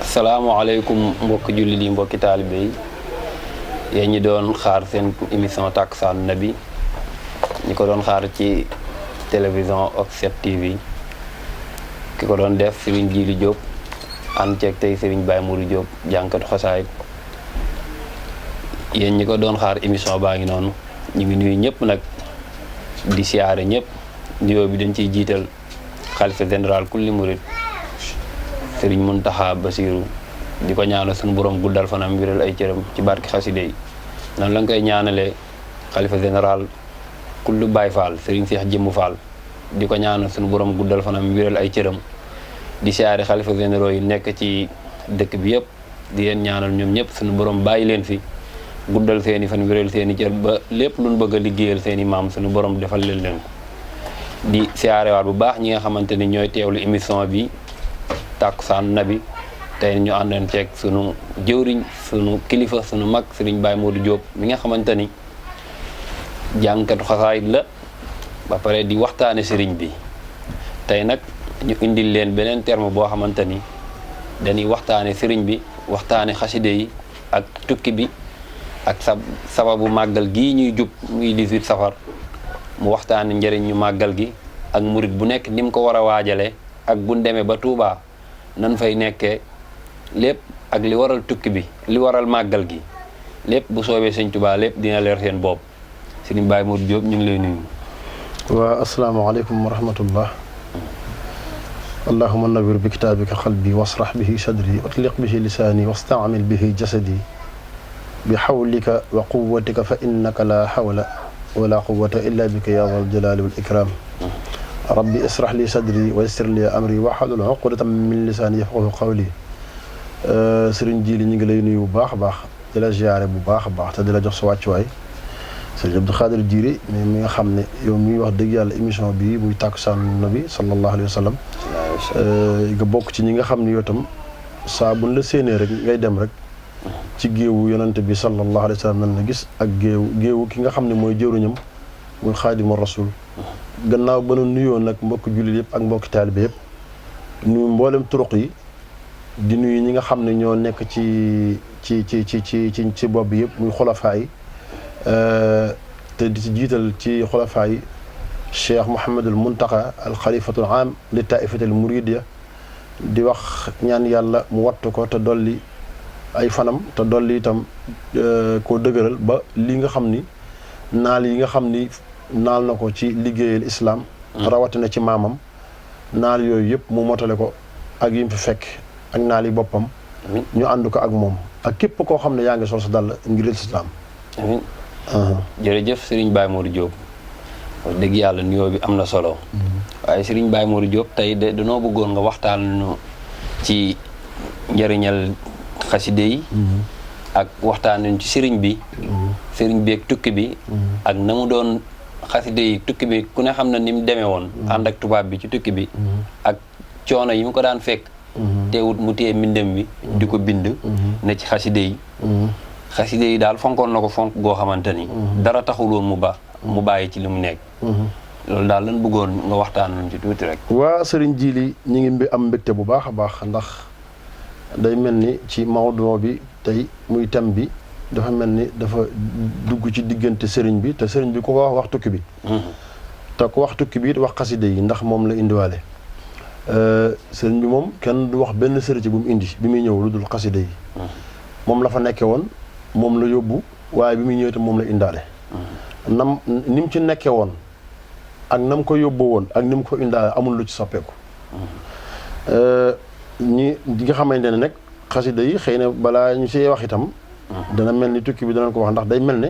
asalaamaaleykum mbokki jullit yi mbokki taalibe yi yéen ñi doon xaar seen émission Takkusaanu Nabi ñi ko doon xaar ci télévision Ox7 TV ki ko doon def Serigne Djily Diop ànd ceeg tey Serigne Baye Mourou Diop jànkatu xasaayid yéen ñi ko doon xaar émission baa ngi noonu ñu ngi nuyu ñëpp nag di siyaare ñëpp nuyoo bi dañ ciy jiital xalifa général kulli murid Serigne Mountakha Bassirou di ko ñaanal suñu borom guddal fanam wéral ay cëram ci barki xaside yi noonu la nga koy ñaanalee xalifa général kullu Baye Fall Serigne Cheikh Jëmmu Fall di ko ñaanal suñu borom guddal fanam wéral ay cëram di siyaare xalifa généraux yi nekk ci dëkk bi yëpp di leen ñaanal ñoom ñëpp suñu borom bàyyi leen fi guddal seeni fan wéral seeni cër ba lépp luñ bëgg a liggéeyal seeni maam suñu borom defal leen leen ko di siyaarewaat bu baax ñi nga xamante ni ñooy teewlu émission bi Takkusaanu Nabi tey ñu àndoon ceeg sunu jëwriñ sunu kilifa sunu mag Serigne Baye Modou Diop mi nga xamante ni jàngkatu xasaayid la ba pare di waxtaane sëriñ bi tey nag ñu indil leen beneen terme boo xamante ni dañuy waxtaane sëriñ bi waxtaane xaside yi ak tukki bi ak sababu màggal gii ñuy jub muy 18 safar mu waxtaane njëriñ ñu màggal gi ak murit bu nekk ni mu ko war a waajale ak buñ demee ba Touba nan fay nekkee lépp ak li waral tukki bi li waral màggal gi lépp bu soobee sëñ Touba lépp dina leer seen bopp Serigne Baye Modou Diop ñu ngi lay nuyu. waa asalaamaaleykum wa rahmatullah allahuma nawir bi kitaabika qalbi wasrax bihi sadri watliq bihi lisaani wastaamil bihi jasadi bi xawlika wa quwatika fa innaka la xawla wala quwata illa bika ya zal jalali wal ikram rabbi israh li sadri wa yassir li amri wahlul uqdatan min lisaani yafqahu qawli. Serigne Djily ñu ngi lay nuyu bu baax a baax di la ziare bu baax a baax te di la jox sa wàccuwaay Serigne Abdou Khadir Djily mi nga xam ne yow miy wax dëgg yàlla émission bi muy Takkusaanu Nabi sallallahu alayhi wa sallam nga bokk ci ñi nga xam ne yow tam saa buñ la séenee rek ngay dem rek ci géewu yonante bi sallallahu alayhi wa sallam nan la gis ak géewu ki nga xam ne mooy jëwriñam muy xaadimu rasul gannaaw ba nu nuyoo nag mbokk jullit yëpp ak mbokki taalibe yëpp nuyu mboolem turuq yi di nuyu ñi nga xam ne ñoo nekk ci bopp bi yëpp muy xulafaa yi te di ci jiital ci xulafaa yi Cheikh Mouhamadul Muntaqa al xalifatul am li taifatil muridiya di wax ñaan yàlla mu wattu ko te dolli ay fanam te dolli itam koo dëgëral ba li nga xam ni naal yi nga xam ni naal na ko ci liggéeyal islaam rawatina ci maamam naal yooyu yëpp mu motale ko ak yim fi fekk ak naal yi boppam ñu ànd ko ak moom ak képp koo xam ne yaa ngi sol sa dàll ngir islaam amiin jërëjëf Serigne Baye Modou Diop wax dëgg yàlla nuyoo bi am na solo waaye Serigne Baye Modou Diop tey de danoo bëggoon nga waxtaan nu ci njëriñal xaside yi ak waxtaan nañ ci sëriñ bi ak tukki bi ak na mu doon xaside yi tukki bi ku ne xam na ni mu demee woon ànd ak tubaab bi ci tukki bi ak coono yi mu ko daan fekk teewut mu téye mbindam bi di ko bind na ci xaside yi daal fonkoon na ko fonk goo xamante ni dara taxul woon mu bàyyi ci li mu nekk loolu daal lan bëggoon nga waxtaan nañ ci tuuti rek. waa Serigne Djily ñu ngi am mbégte bu baax a baax ndax day mel ni ci mawduu bi tey muy thème bi dafa mel ni dafa dugg ci diggante Serigne bi te Serigne bi ku ko wax tukki bi. te ku wax tukki bi it wax xaside yi ndax moom la indiwaale. Serigne bi moom kenn du wax benn sëriñ bu mu indi bi muy ñëw lu dul xaside yi. moom la fa nekke woon moom la yóbbu waaye bi muy ñëwee tam moom la indaale. ni mu ci nekkee woon ak nam ko yóbbu woon ak ni mu ko indaale amul lu ci soppeeku. ñi nga xamante ne nag xasida yi xëy na balaa ñu siy wax itam. dana mel ni tukki bi danañ ko wax ndax day mel ne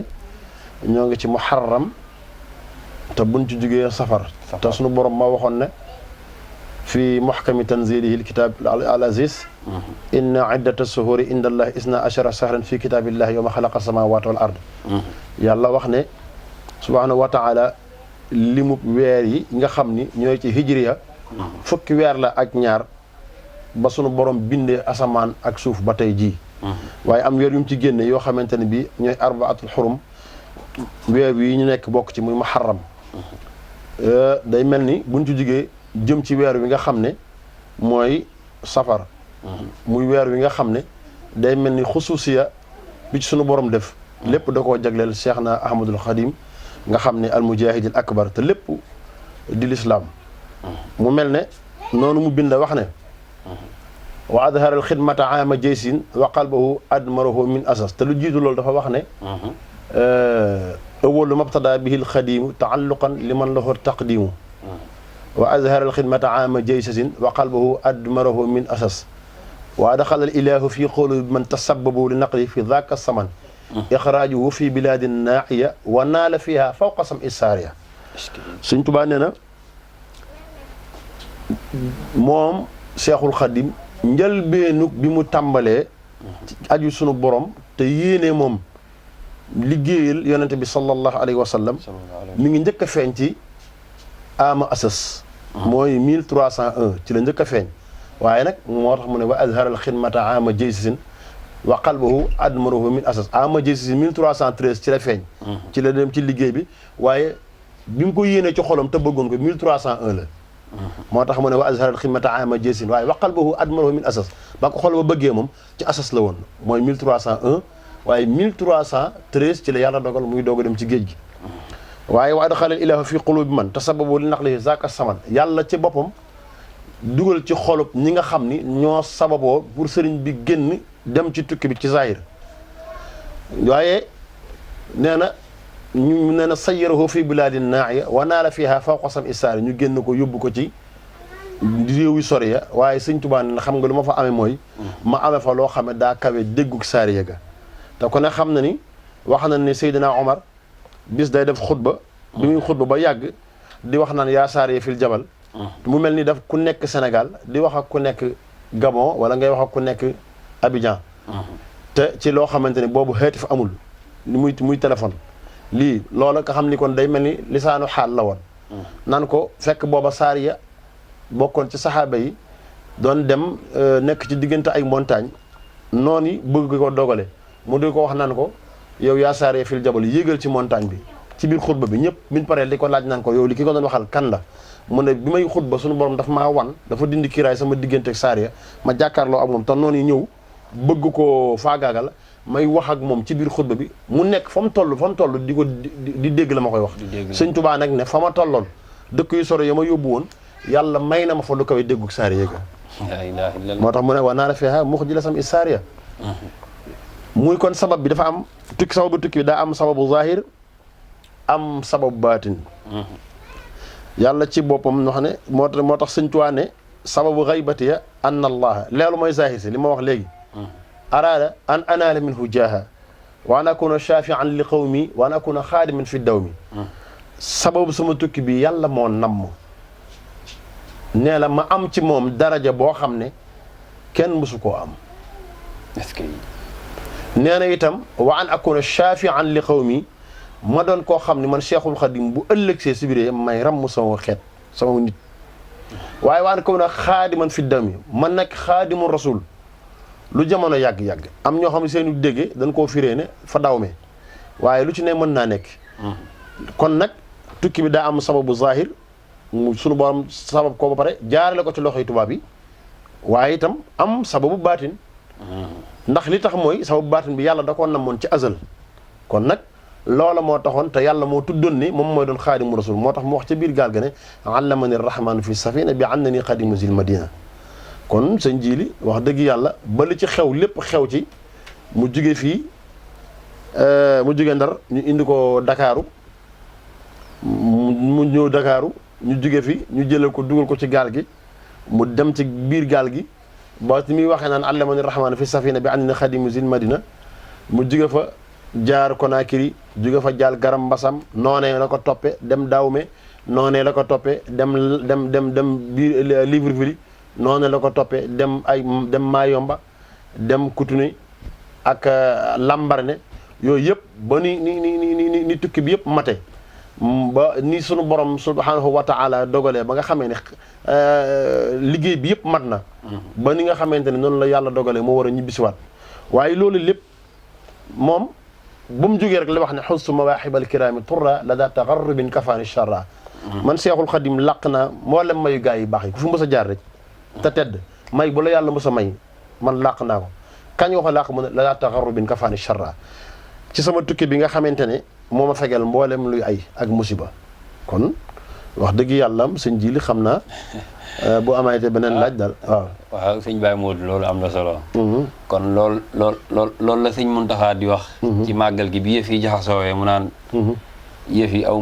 ñoo ngi ci muharram te buñ ci jugee safar. te sunu borom ma waxoon ne fi muhkami tanzilihi alkitab al aziz inna iddata suhuri inda allahi isna ashara shahran fi kitabillahi yawma xalaqa samawati wal ard yàlla wax ne subhanahu wa taala limu weer yi nga xam ni ñooy ci hijriya fukki weer la ak ñaar ba sunu borom bindee asamaan ak suuf ba tey jii waaye am weer yu mu ci génne yoo xamante ne bii ñooy arbaatul xurum weer wi ñu nekk bokk ci muy muharram day mel ni buñ ci jugee jëm ci weer wi nga xam ne mooy safar muy weer wi nga xam ne day mel ni xusuusiya bi ci sunu borom def lépp da koo jagleel Cheikh na Ahmadul Xadim nga xam ne al mujahidil akbar te lépp di lislaam mu mel ne noonu mu bind wax ne wa adhara al xidmata ama jaysin wa qalbahu admarahu min asas te lu jiitu loolu dafa wax ne awalu mabtada bihi al xadimu taalluqan liman lahu taqdimu wa adhara al xidmata ama jaysin wa qalbahu admarahu min asas wa adxala al ilahu fi qulubi man tasababu li naqli fi dhaka saman ixraajuhu fi bilaadin naaxiya wa naala fiha fawqa sam isaariya Sëñ Tuubaa nee na moom Seexul Xadim njëlbeenug bi mu tàmbalee aju sunu borom te yéene moom liggéeyal yonente bi sallallahu alayhi wa sallam mi ngi njëkk a feeñ ci ama asas mooy 1301 ci la njëkk a feeñ waaye nag moo tax mu ne wa azharal xidmata ama jaysin wa qalbahu admarahu min asas ama jaysin 1313 ci la feeñ ci la dem ci liggéey bi waaye bi mu ko yéenee ci xolam te bëggoon ko 1301 la moo tax mu ne wa azharal xidmata ama jaysin waaye wa qalbahu admarahu min asas ba ko xol ba bëggee moom ci asas la woon mooy 1301 waaye 1313 ci la yàlla dogal muy doog a dem ci géej gi waaye wa adxalal ilaahu fi qulubi man tasababu li naqlihi zaaka saman yàlla ci boppam dugal ci xolub ñi nga xam ni ñoo sababoo pour sëriñ bi génn dem ci tukki bi ci zahir waaye nee na sayyarahu fi bilaadin naa'iya wa naala fiha fawqa sam isaari ñu génn ko yóbbu ko ci réew yu sori ya waaye Sëñ Tuubaa ne xam nga lu ma fa amee mooy ma amee fa loo xam ne daa kawe déggug saariya ga te ku ne xam na ni wax na ni Seydina Omar bis day def xutba bi muy xutba ba yàgg di wax naan yaa saariya fil jabal mu mel ni daf ku nekk Sénégal di wax ak ku nekk Gabon wala ngay wax ak ku nekk Abidjan te ci loo xamante ne boobu xeetif amul muy téléphone lii loola nga xam ni kon day mel ni lisaanu xaal la woon naan ko fekk booba saariya bokkoon ci saxaaba yi doon dem nekk ci diggante ay montagne noonu yi bëgg ko dogale mu di ko wax naan ko yow yaa saariya fil jabal yéegal ci montagne bi ci biir xutba bi ñëpp min paree di ko laaj naan ko yow li ki ko doon waxal kan la mu ne bi may xutba suñu borom daf maa wan dafa dindi kiiraay sama diggante ak saariya ma jàkkaarloo ak moom te noonu yi ñëw bëgg ko faagaagal may wax ak moom ci biir xutba bi mu nekk fa mu toll di ko di dégg la ma koy wax Sëñ Tuubaa nag ne fa ma tolloon dëkk yu sore ya ma yóbbu woon yàlla may na ma fa lu kawe déggug saariya ga moo tax mu ne wa naara fiha muxjila sam is saariya muy kon sabab bi dafa am sababu tukki bi daa am sababu zahir am sababu baatin yàlla ci boppam wax ne moo tax Sëñ Tuubaa ne sababu xaybatiya an allaha leelu mooy zahir si li ma wax léegi araada an anaala minhu jaaha wa an akuna shafian li qawmi wa an akuna xaadiman fi dawmi sababu sama tukki bi yàlla moo namm nee la ma am ci moom daraja boo xam ne kenn mësu koo am nee na itam wa an akuna shafian li qawmi ma doon koo xam ne man Cheikhul Khadim bu ëllëg see sibiree may ramm sama xeet sama nit waaye wa an akuna xaadiman fi dawmi man nag xaadimu rasul lu jamono yàgg-yàgg am ñoo xam ne seenu dégge dañ koo firee ne fa dawme waaye lu ci ne mën naa nekk kon nag tukki bi daa am sababu zahir mu sunu borom sabab ko ba pare jaarale ko ci loxoy tubaab yi waaye itam am sababu baatin ndax li tax mooy sababu baatin bi yàlla da koo namoon ci azal kon nag loola moo taxoon te yàlla moo tuddoon ni moom mooy doon xaadimu rasul moo tax mu wax ca biir gaal ga ne allamani rahmanu fi safina bi annani xadimu zil madina kon sëñ Jili wax dëgg yàlla ba li ci xew lépp xew ci mu jóge fii mu jóge Ndar ñu indi ko Dakaaru mu ñëw Dakaaru ñu jóge fi ñu jëlal ko dugal ko ci gaal gi mu dem ci biir gaal gi ba ci muy waxee naan allamani rahmanu fi safina bi annani xadimu zil madina mu jóge fa jaar Konakiri jóge fa jaal Garam Mbasam noonee la ko toppe dem Dawme noonee la ko toppe dem biir Libreville noonu la ko toppee dem Mayomba dem Koutoune ak Lambaréné yooyu yëpp ba ni tukki bi yëpp mate ba ni sunu borom subhanahu wa taala dogalee ba nga xamee ne liggéey bi yëpp mat na ba ni nga xamante ne noonu la yàlla dogalee moo war a ñibbisiwaat waaye loolu lépp moom bu mu jógee rek la wax ne xustu mawaahibal kiraami turra la daa tagarrubin kafaani charra man Seexul Xadim làq naa mboolem mayu gaa yi baax yi ku fi mës a jaar rek te tedd may bu la yàlla mos a may man làq naa ko kañ wax a làq mu ne la taxarrubin kafaani charra ci sama tukki bi nga xamante ne moo ma fegal mboolem luy ay ak musiba kon wax dëgg yàlla sëñ ji li xam naa bu amaatee beneen laaj daal waaw sëñ Baye Modou loolu am na solo. kon loolu la sëñ Muntaxa di wax. ci màggal gi bi yëf yi jaxasoowee mu naan. yëf yi aw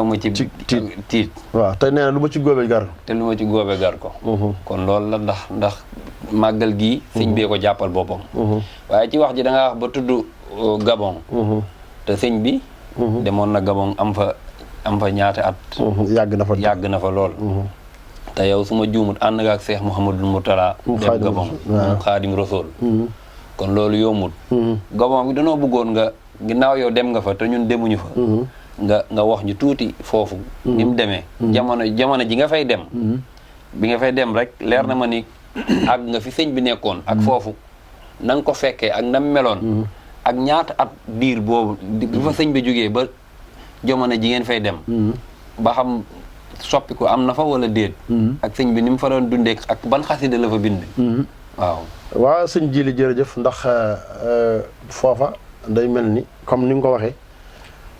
ma ci tiit. waaw te nee na lu ma ci góobe gar. te lu ma ci góobe gar ko. kon loolu la ndax màggal gi. sëñ bee ko jàppal boppam. waaye ci wax ji da nga wax ba tudd Gabon. te sëñ bi. demoon na Gabon am fa ñaata at. yàgg na fa lool. te yow su ma juumut ànd nga ak Seex Muhammadul Murtala dem Gabon Xaadim Rasul kon loolu yombut Gabon bi danoo bëggoon nga ginnaaw yow dem nga fa te ñun demuñu fa nga wax ñu tuuti foofu ni mu demee jamono ji nga fay dem bi nga fay dem rek leer na ma ni àgg nga fi sëñ bi nekkoon ak foofu na nga ko fekkee ak nam meloon ak ñaata at diir boobu bi fa sëñ bi jógee ba jamono ji ngeen fay dem ba xam soppi ko am na fa wala déet ak sëñ bi ni mu fa doon dundee ak ban xasida la fa bind waaw sëñ Jili jërëjëf ndax foofa day mel ni comme ni nga ko waxee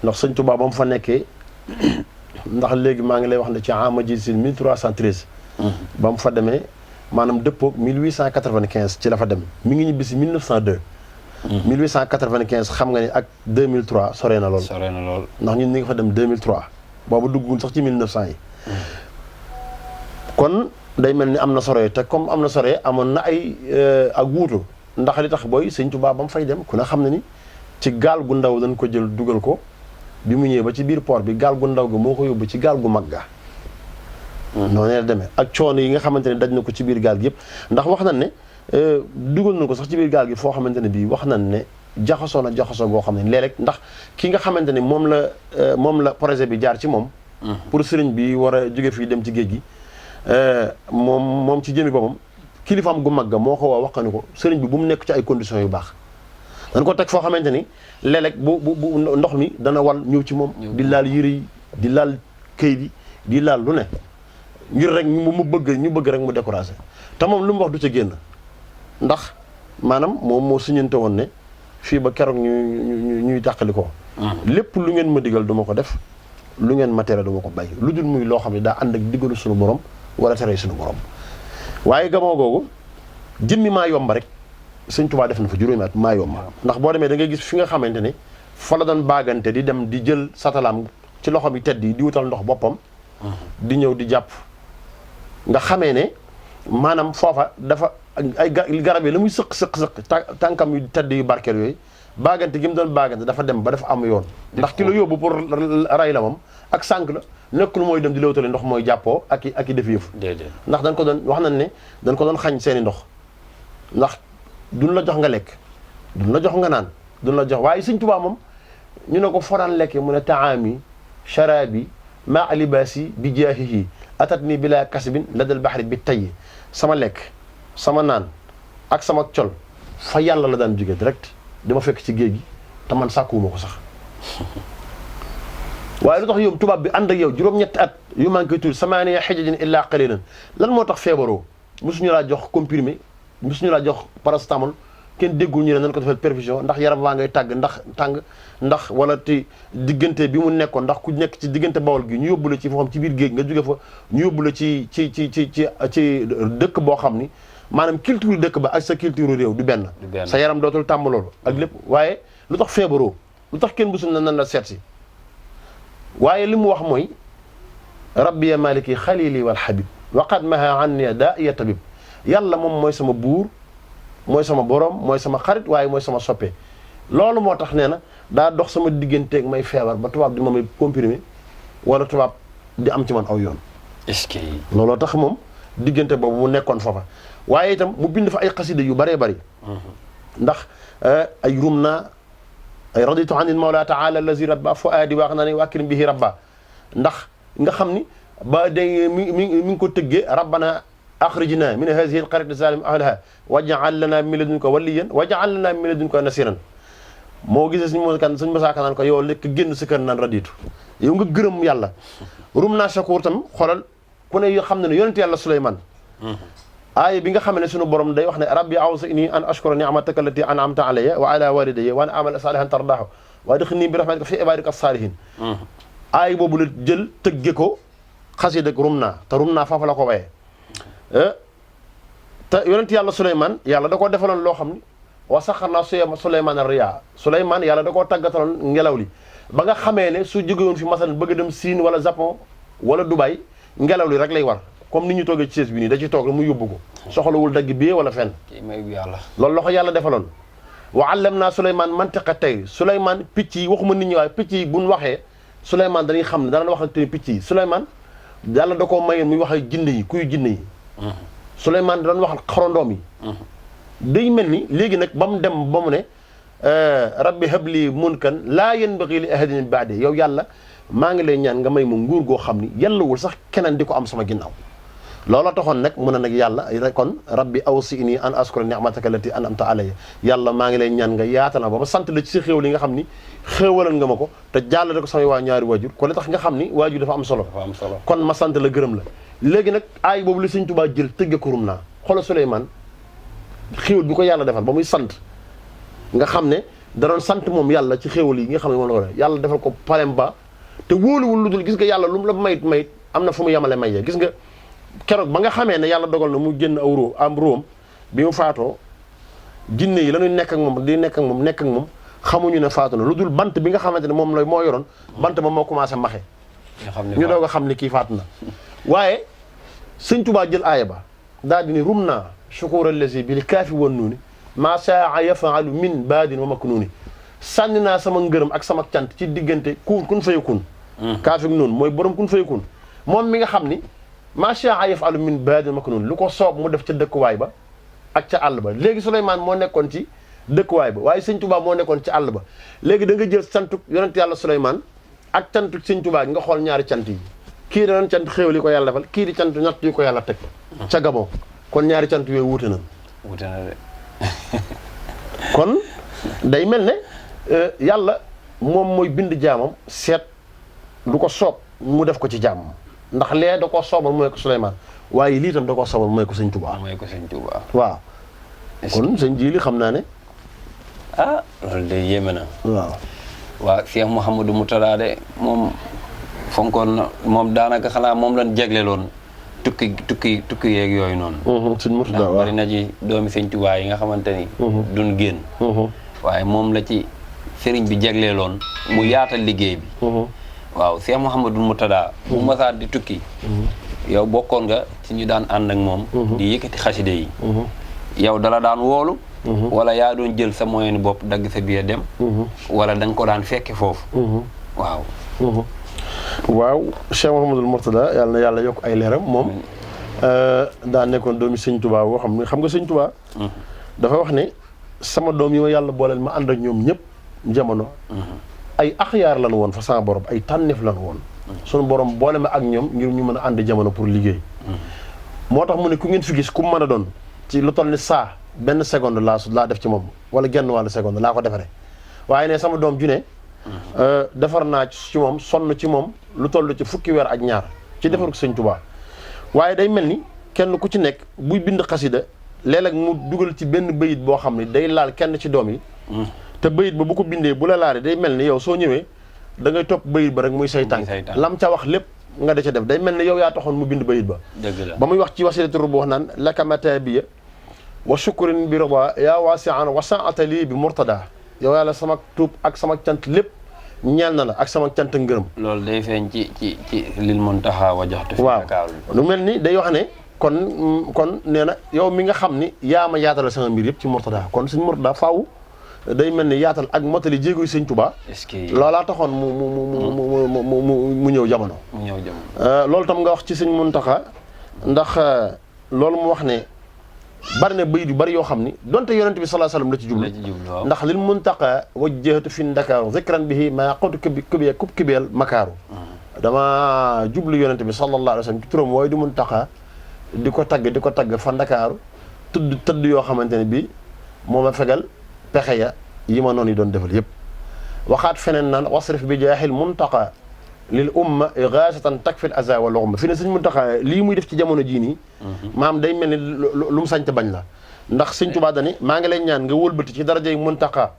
ndax sëñ Tuubaa ba mu fa nekkee ndax léegi maa ngi lay wax ne ci ama ji si 1313 ba mu fa demee maanaam dëppoog 1895 ci la fa dem mi ngi ñibbi si 1902 1895 xam nga ni ak 2003 sore na lool ndax ñun ñi nga fa dem 2003 boobu duggul sax ci 1900 yi kon day mel ni am na sore te comme am na sore amoon na ay ak wuutu ndax li tax booy sëñ Tuubaa ba mu fay dem ku ne xam ne ni ci gaal gu ndaw dañ ko jël dugal ko bi mu ñëwee ba ci biir port bi gaal gu ndaw ga moo ko yóbbu ci gaal gu mag ga noonu la demee ak coono yi nga xamante ne daj na ko ci biir gaal gi yëpp ndax wax nañ ne dugal nañ ko sax ci biir gaal gi foo xamante ne bii wax nañ ne jaxasoo goo xam ne léeg-léeg ndax ki nga xamante ne moom la projet bi jaar ci moom pour sëriñ bi war a jóge fii dem ci géej gi moom ci jëmi boppam kilifaam gu mag ga moo ko woo wax ni ko sëriñ bi bu mu nekk ci ay conditions yu baax dañ ko teg foo xamante ni léeg-léeg bu ndox mi dana wal ñëw ci moom di laal yëre yi di laal këyit yi di laal lu ne ngir rek ñu bëgg rek mu découragé te moom lu mu wax du ca génn ndax maanaam moom moo siñante woon ne fii ba keroog ñuy tàqali ko lépp lu ngeen ma digal duma ko def lu ngeen ma tere duma ko bàyyi lu dul muy loo xam ne daa ànd ak digalu suñu borom wala tere suñu borom waaye Gabon googu jëmmi maa yomba rek sëñ Tuubaa def na fa juróomi at maa yomba ndax boo demee da ngay gis fi nga xamante ne fa la doon baagante di dem di jël satalaam ci loxo bi tedd yi di wutal ndox boppam di ñëw di jàpp nga xamee ne maanaam foofa dafa ay garab yi la muy sëq tànkam yu tedd yu barkeel yooyu baagante gi mu doon baagante dafa dem ba dafa am yoon ndax ki la yóbbu pour ray la moom ak sànq la nekkul mooy dem di lawtale ndox mooy jàppoo ak i def yëfu ndax dañ ko doon wax nañ ne dañ ko doon xañ seeni ndox ndax duñ la jox nga lekk duñ la jox nga naan duñ la jox waaye Sëñ Tuubaa moom ñu ne ko foraan lekke mu ne taami sharabi maa libaasi bi jaahihi atat ni bila kasbin ladal bahri bi tayyi sama lekk sama naan ak sama col fa yàlla la daan jóge direct dama fekk ci géej gi te man sàkkuwuma ko sax waaye lu tax yow tubaab bi ànd ak yow juróom-ñetti at yu manqué tuuti samaaniya hijajin illaa qalilan lan moo tax feebaroo mosuñu laa jox comprimé mosuñu laa jox paracétamol kenn déggul ñu ne nan ko defal perfusion ndax yaram waa ngay ndax wala ti diggante bi mu nekkoon ndax ku nekk ci diggante Bawol gi ñu yóbbu la ci foo xam ci biir géej nga jóge fa ñu yóbbu la ci dëkk boo xam ni maanaam culture dëkk ba ak sa culture réew du benn sa yaram dootul tàmm loolu ak lépp waaye lu tax feebaroo lu tax kenn musul na nan la seet si waaye li mu wax mooy rabbi ya maliki xalili wal habib waqad maha anni daa iya tabib yàlla moom mooy sama buur mooy sama borom mooy sama xarit waaye mooy sama soppe loolu moo tax nee na daa dox sama digganteeg may feebar ba tubaab di ma may comprimé wala tubaab di am ci man aw yoon est-ce que looloo tax moom diggante boobu mu nekkoon foofa waaye itam mu bind fa ay xasida yu bëree bëri ndax ay rum naa ay raditu anil mawla taala allazi rabba fuaadi waax naa ne wàkkirim bihi rabba ndax nga xam ni ba day mi ngi ko tëggee rabbana axrijna min hadihi alqaryati zalim ahlaha waj'al lana min ladunka waliyan waj'al lana min ladunka nasiran moo gisee suñ masaaka naan ko yow lekk génn si kër naan raditu yow nga gërëm yàlla rum naa shakur tam xoolal ku ne yoo xam ne ne yonent yàlla Suleymaan aaya bi nga xam ne sunu borom day wax ne rabbi awzi'ni an ashkura ni'mataka allati an'amta alayya wa ala walidayya wa an a'mala salihan tardaahu wa adkhilni bi rahmatika fi ibadika as-salihin aaya boobu la jël tëgge ko xasida rumna te rumna foofu la ko waye te yonent yàlla Suleymaan yàlla da koo defaloon loo xam ni wa saxarnaa Suleymaan ar-riyaa Suleymaan yàlla da koo tàggataloon ngelaw li ba nga xamee ne su jógewoon fi masalan bëgg dem Siin wala Japon wala Dubaï ngelaw li rek lay war comme ni ñu toogee ci chaise bi nii da ci toog rek mu yóbbu ko soxlawul dagg bee wala fenn loolu la ko yàlla defaloon wa allamnaa Suleymaan mantiqa tayr Suleymaan picc yi waxuma nit ñi waaye picc yi buñ waxee Suleymaan dañuy xam ne dana wax ak te picc yi Suleymaan yàlla da koo mayoon muy wax ak jinne yi kuy jinne yi Suleymaan da doon wax ak xorondoom yi day mel ni léegi nag ba mu dem ba mu ne rabbi habli mulkan laa yanbaghi li ahadin min ba'di yow yàlla maa ngi lay ñaan nga may ma nguur goo xam ni yàllawul sax keneen di ko am sama ginnaaw looloo taxoon nag mu ne nag yàlla kon rabbi awsi'ni an askura ni'mataka allati an'amta alayya yàlla maa ngi lay ñaan nga yaata na ba ma sant la ci sa xéew li nga xam ni xéewalal nga ma ko te jàllale ko samay waa ñaari waajur kon li tax nga xam ni waajur dafa am solo kon ma sant la gërëm la léegi nag aay boobu li Sëñ Tuubaa jël tëgge ko rum naa xoolal Suleymaan xéewal bi ko yàlla defal ba muy sant nga xam ne da doon sant moom yàlla ci xéewal yi nga xam ne moom la ko def yàlla defal ko palem ba te wóoluwul lu dul gis nga yàlla lu mu la mayit am na fu mu yemale mayee gis nga keroog ba nga xamee ne yàlla dogal na mu génn am róom bi mu faatoo jinne yi la ñuy nekk ak moom di nekk ak moom xamuñu ne faatu na lu dul bant bi nga xamante ne moom la moo yoroon bant ba moo commencé maxe ñu doog a xam ne kii faatu na waaye Sëñ Tuubaa jël aaya ba daal di ni rum naa shukura allazi bil kaafi wan nuuni maa saa yafaalu min baadin wa maknuuni sànni naa sama ngërëm ak sama cant ci diggante kun fayakun kaafik noonu mooy borom kun fayakun moom mi nga xam ni maa saa yafaalu min baadin wa maknuuni lu ko soob mu def ca dëkkuwaay ba ak ca àll ba léegi Suleymaan moo nekkoon ci dëkkuwaay ba waaye Sëñ Tuubaa moo nekkoon ci àll ba léegi da nga jël cantuk yonent yàlla Suleymaan ak cantuk Sëñ Tuubaa nga xool ñaari cant yi kii da doon cant xéewal yi ko yàlla defal kii di cant natt yi ko yàlla teg ca Gabon kon ñaari cant yooyu wuute na de kon day mel ne yàlla moom mooy bind jaamam seet lu ko soob mu def ko ci jaamam ndax lee da koo soobal mooy ko Suleymaan waaye lii tam da koo soobal mooy ko Sëñ Tuubaa waaw kon sëñ ji li xam naa ne loolu de yéeme na waaw Cheikh Mouhamadou Mourtada de moom fonkoon na moom daanaka xanaa moom lañ jegleloon tukki yeeg yooyu noonu sëñ Mourtada ndax bari na ci doomi Sëñ Tuubaa yi nga xamante ni duñ génn waaye moom la ci sëriñ bi jegleeloon mu yaatal liggéey bi waaw Cheikh Mouhamadou Mourtada bu masaa di tukki yow bokkoon nga ci ñu daan ànd ak moom di yëkkati xaside yi yow dala daan woolu wala yaa doon jël sa moyen bopp dagg sa biir dem wala da nga ko daan fekke foofu waaw Cheikh Mouhamadou Mourtada yàlla na yàlla yokk ay leeram moom daa nekkoon doomi Sëñ Tuubaa boo xam nga Sëñ Tuubaa dafa wax ne sama doom yi ma yàlla booleel ma ànd ak ñoom ñëpp jamono ay axyaar lan woon fa sama borom ay tànneef lan woon sunu borom boole ma ak ñoom ngir ñu mën a ànd jamono pour liggéey moo tax mu ne ku ngeen fi gis ku mën a doon ci lu toll ni saa benn seconde laa def ci moom wala genn wàllu seconde laa ko defaree waaye ne sama doom ju ne defar naa ci moom sonn ci moom lu toll ci fukki weer ak ñaar ci defar ko Sëñ Tuubaa waaye day mel ni kenn ku ci nekk buy bind xasida léeg-léeg mu dugal ci benn bayit boo xam ne day laal kenn ci doom yi te bayit ba bu ko bindee bu la laalee day mel ni yow soo ñëwee da ngay topp bayit ba rek muy say tànk lam ca wax lépp nga da ca def day mel ni yow yaa taxoon mu bind bayit ba ba muy wax ci wasilatu bu wax naan laka matabiya wa shukrin bi rida yaa waasian wa saata lii bi Mourtada yow yàlla sama tuub ak sama cant lépp ñeel na la ak sama cant ngërëm loolu day feeñ ci lil Muntaha wajaxtu waaw lu mel ni day wax ne kon nee na yow mi nga xam ni yaa ma yaatalal sama mbir yëpp ci Mourtada kon Sëñ Mourtada faaw day mel ni yaatal ak motali jéego yi Sëñ Tuubaa loolaa taxoon mu ñëw jamono loolu tam nga wax ci Sëñ Muntaxa ndax loolu mu wax ne bari na bayit yu bari yoo xam ni donte yonent bi sallallahu alayhi wasallam la ci jublu ndax lil Muntaqa wajjahtu fi Ndakaaru zikran bihi maa qawtu kibeel makaaru dama jublu yonent bi sallallahu alayhi wasallam ci turam wooyu di Muntaqa di ko tagg fa Ndakaaru tëdd yoo xamante ne bii moo ma fegal pexe ya yi ma noonu yi doon defal yëpp waxaat feneen naan wasrif bi jaaxil Muntaqa lil umma gaasatan takfil aza wal umma fi ne sëñ Muntaxa lii muy def ci jamono jii nii maam day mel ni lu mu sañte bañ la ndax sëñ Tuubaa dani maa ngi lay ñaan nga wëlbati ci darajey Muntaxa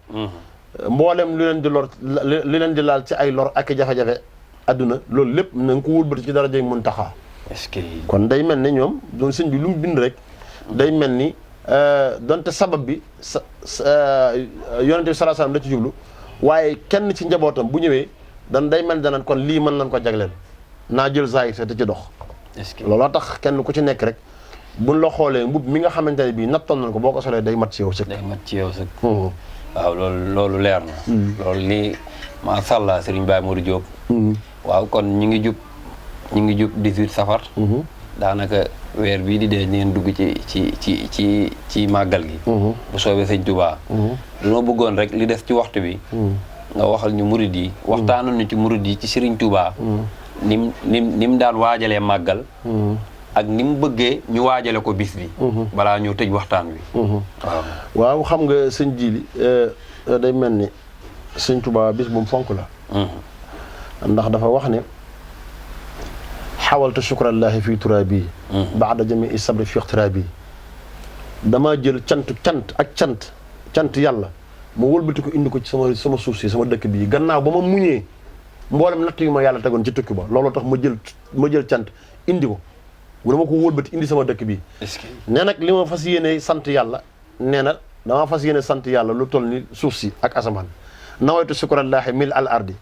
mboolem lu leen di lor li leen di laal ci ay lor ak jafe-jafe adduna loolu lépp na nga ko wëlbati ci darajey Muntaxa est-ce que kon day mel ni ñoom doon sëñ bi lu mu bind rek day mel ni donte sabab bi yonente bi sallallahu alayhi wasallam da ci jublu waaye kenn ci njabootam bu ñëwee day mel danan kon lii mën nañ ko jagleel naa jël zahir te ci dox looloo tax kenn ku ci nekk rek buñ la xoolee mbub mi nga xamante ne bii nattoon nañ ko boo ko solee day mat ci yow sëg waaw loolu leer na loolu lii masha Allah Serigne Baye Modou Diop waaw kon ñu ngi jub 18 safar daanaka weer bii di dee ngeen dugg ci màggal gi bu soobee sëñ Touba dañoo bëggoon rek li des ci waxtu bi nga waxal ñu murid yi waxtaanal ñu ci murid yi ci Serigne Touba nim daan waajalee màggal ak ni mu bëggee ñu waajale ko bis bi balaa ñëw tëj waxtaan wi waaw xam nga sëñ Jili day mel ni sëñ Touba bis bu mu fonk la ndax dafa wax ne xawaltu shukrallahi fi turaabi baada jami sabri fi ixtiraabi dama jël cant yàlla ma wëlbati ko indi ko ci sama suuf si sama dëkk bii gannaaw ba ma muñee mboolem natt yu ma yàlla tegoon ci tukki ba loolu tax ma jël cant indi ko dama ko wëlbati indi sama dëkk bii nee nag li ma fas yéene sant yàlla nee na dama fas yéene sant yàlla lu toll ni suuf si ak asamaan nawaytu shukrallahi mil al ardi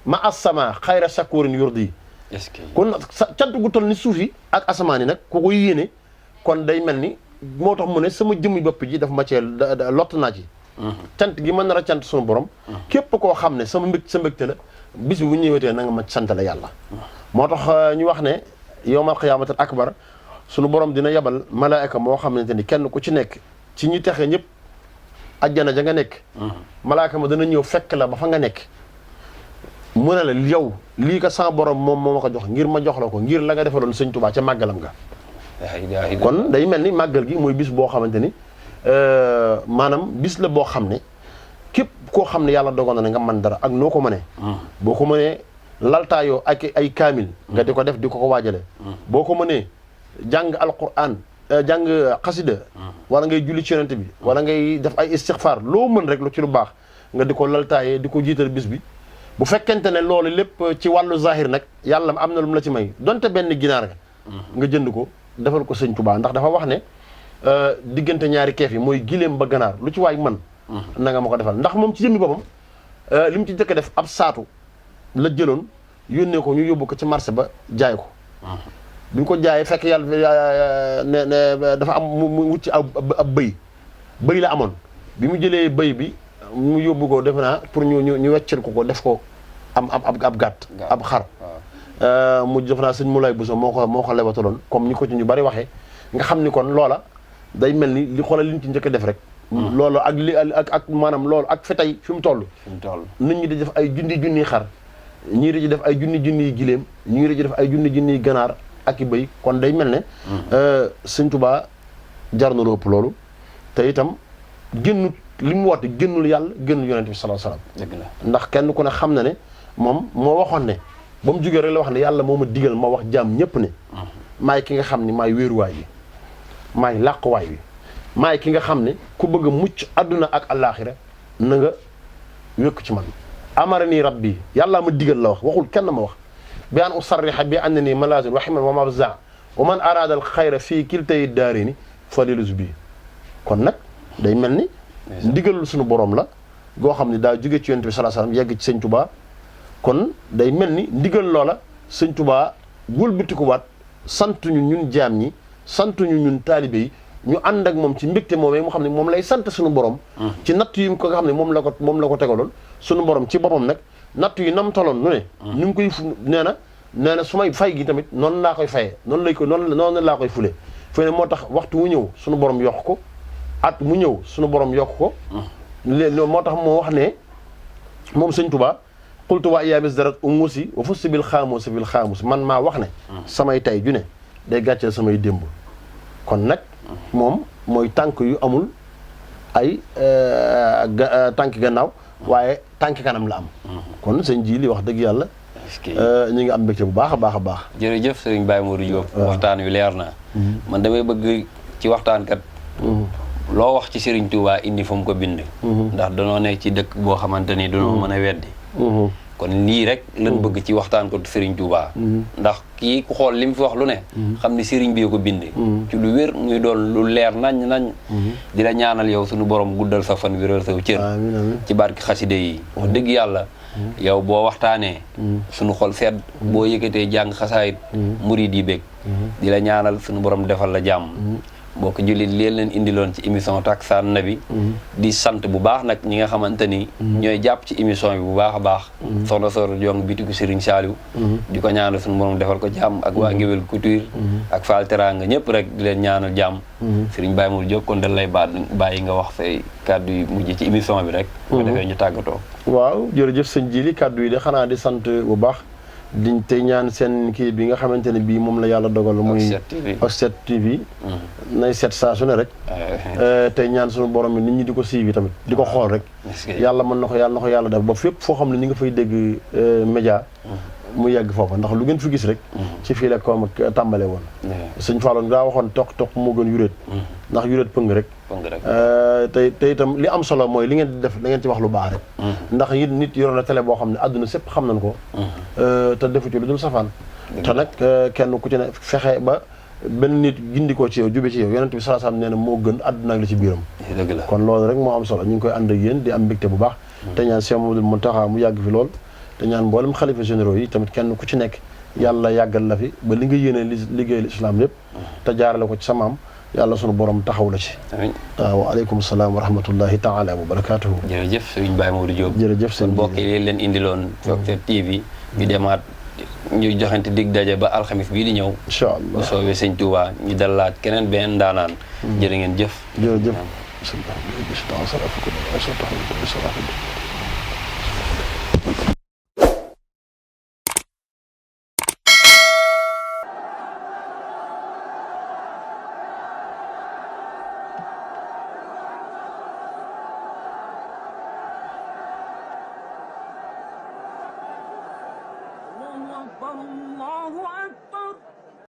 ma assama xayra shakurin yurdi kon cant gu toll ni suuf yi ak asamaan yi nag ku ko yéene kon day mel ni moo tax mu ne sama jëmmi bopp ji daf ma cee lott naa ci cant gi mën nar a cant suñu borom képp koo xam ne sa mbégte la bis bi bu ñëwetee na nga ma sant la yàlla moo tax ñu wax ne yawmal qiyaamatil akbar suñu borom dina yebal malaayika moo xamante ni kenn ku ci nekk ci ñi texe ñëpp ajjana ja nga nekk malaayika ma dana ñëw fekk la ba fa nga nekk mu ne la yow lii ka sama borom moom moo ma ko jox ngir ma jox la ko ngir la nga defaloon sëñ Tuubaa ca màggalam nga kon day mel ni màggal gi mooy bis boo xamante ni maanaam bis la boo xam ne képp koo xam ne yàlla dogoon na nga mën dara ak noo ko mënee boo ko mënee laltaayoo ak ay kaamil nga di ko def di ko waajale boo ko mënee jàng alquran jàng xasida wala ngay julli ci yonent bi wala ngay def ay istixfaar loo mën rek lu ci lu baax nga di ko laltaayee di ko jiital bis bi bu fekkente ne loolu lépp ci wàllu zahir nag yàlla am na lu mu la ci may donte benn ginaar nga jënd ko defal ko sëñ Tuubaa ndax dafa wax ne diggante ñaari keef yi mooy giléem ba ganaar lu ci waay man na nga ma ko defal ndax moom ci jëmmi boppam li mu ci jëkk def ab saatu la jëloon yónnee ko ñu yóbbu ko ci marché ba jaay ko bi ñu ko jaayee fekk yàlla ne dafa am mu wut ci ab bëy la amoon bi mu jëlee bëy bi mu yóbbu ko defe naa pour ñu weccel ko def ko ab gàtt ab xar mu defe naa sëñ Moulay Bousso moo ko lebataloon comme ni ko ci ñu bari waxee nga xam ni kon loola day mel ni li xoolal li ñu ci njëkk a def rek loolu ak li ak maanaam loolu ak fi tey fi mu toll nit ñi di def ay junni xar ñii di ci def ay junni giléem ñii di ci def ay junni ganaar ak i bëy kon day mel ne sëñ Tuubaa jar na lu ëpp loolu te itam génnut li mu woote génnul yàlla génnul yonent bi sallallahu alayhi wasallam dëgg la ndax kenn ku ne xam na ne moom moo waxoon ne ba mu jógee rek la wax ne yàlla moo ma digal ma wax jaam ñépp ne maay ki nga xam ne maay wéeruwaay bi maay làquwaay bi maay ki nga xam ne ku bëgg a mucc àdduna ak allaaxira na nga wékku ci man amara nii rabbi yàllaa ma digal la wax waxul kenn ma wax bi an usarriha bi anna nii malazin waximan wa mafza wa man arada al xayra fii kiltayi daarini falilus bii kon nag day mel ni ndigalul suñu borom la goo xam ne daa jóge ci yonent bi sallallahu alayhi wasallam yegg ci sëñ Tuubaa kon day mel ni ndigal loola sëñ Tuubaa wëlbatikuwaat sant ñu ñun jaam ñi sant ñu ñun taalibe yi ñu ànd ak moom ci mbégte moomee mu xam ne moom lay sant suñu borom ci natt yi ko nga xam ne moom la ko tegaloon suñu borom ci boppam nag natt yi nam toloon nu ne ñu ngi koy nee na su may fay gi tamit noonu laa koy fayee noonu laa koy fule fay ne moo tax waxtu wu ñëw suñu borom yokk ko at mu ñëw suñu borom yokk ko moo tax moo wax ne moom sëñ Tuubaa qultu wa ayaamis darat umusi wa fusti bil xaamusi man maa wax ne samay tay ju ne day gàcceel samay démb kon nag moom mooy tànk yu amul ay tànk gannaaw waaye tànk kanam la am kon sëñ ji li wax dëgg yàlla ñu ngi am mbégte bu baax a baax a baax. jërëjëf sëriñ Baye Modou Diop. waxtaan wi leer na. man damay bëgg ci waxtaan kat. loo wax ci Serigne Touba indi fa mu ko bind. ndax danoo nekk ci dëkk boo xamante ni danoo mën a weddi. kon lii rek lañ bëgg ci waxtaan ko Serigne Touba. ndax kii ku xool li mu fi wax lu ne. xam ni Serigne bi ko bind. ci lu wér muy doon lu leer nañ. di la ñaanal yow suñu borom guddal sa fan wéral sa cër. ci barki xaside yi. wax dëgg yàlla. yow boo waxtaanee. suñu xol sedd. boo yëkkatee jàng xasaayit. murid yi bég. di la ñaanal suñu borom defal la jàmm. mbokk jullit leen leen indiloon ci émission Takkusaan Nabi di sant bu baax nag ñi nga xamante ni ñooy jàpp ci émission bi bu baax a baax soxna Soor Jong bitigu Serigne Saliou di ko ñaanal suñu borom defal ko jàmm ak waa Ngéwél Couture ak Fall Teranga ñëpp rek di leen ñaanal jàmm Serigne Baye Modou Diop kon dañ lay bàyyi nga wax say kàddu yu mujj ci émission bi rek ko defee ñu tàggatoo. waaw jërëjëf sëñ Jili kàddu yi de xanaa di sant bu baax diñ tey ñaan seen kii bi nga xamante ne bii moom la yàlla dogal muy Oxset TV nay set saa su ne rek tey ñaan suñu borom bi nit ñi di ko suivi tamit di ko xool rek yàlla mën na ko yàlla def ba fépp foo xam ne ñi nga fay dégg média mu yegg foofa ndax lu ngeen fi gis rek ci fii la ko tàmbale woon sëñ Falloon daa waxoon toq moo gën yuréet ndax yuréet pëng rek tey itam li am solo mooy li ngeen di def da ngeen ci wax lu baax rek ndax it nit yor na télé boo xam ne àdduna sépp xam nañ ko te defu ci lu dul safaan te nag kenn ku ci ne fexe ba benn nit gindikoo ci yow jube ci yow yonent bi sallallahu alayhi wasallam nee na moo gën àdduna ak li ci biiram kon loolu rek moo am solo ñu ngi koy ànd ak yéen di am mbégte bu baax te ñaan Cheikh Mamadou Mountakha mu yàgg fi lool te ñaan mboolem xalifa généraux yi tamit kenn ku ci nekk yàlla yàggal la fi ba li nga yéene liggéeyal islam lépp te jaarale ko ci sa maam yàlla sunu borom taxaw la ci. amiin waaw waaleykum salaam wa rahmatullahi taala wa barakaatuhu. jërëjëf sëñ Baye Modou Diop. jërëjëf sëñ mbokk yi leen indiloon. Oxset TV. ñu demaat ñu joxante dig daje ba alxamis bii di ñëw. incha allah bu soobee sëñ Touba ñu dalaat keneen benn daanaan. jërë ngeen jëf. jërëjëf. الله أكبر الله أكبر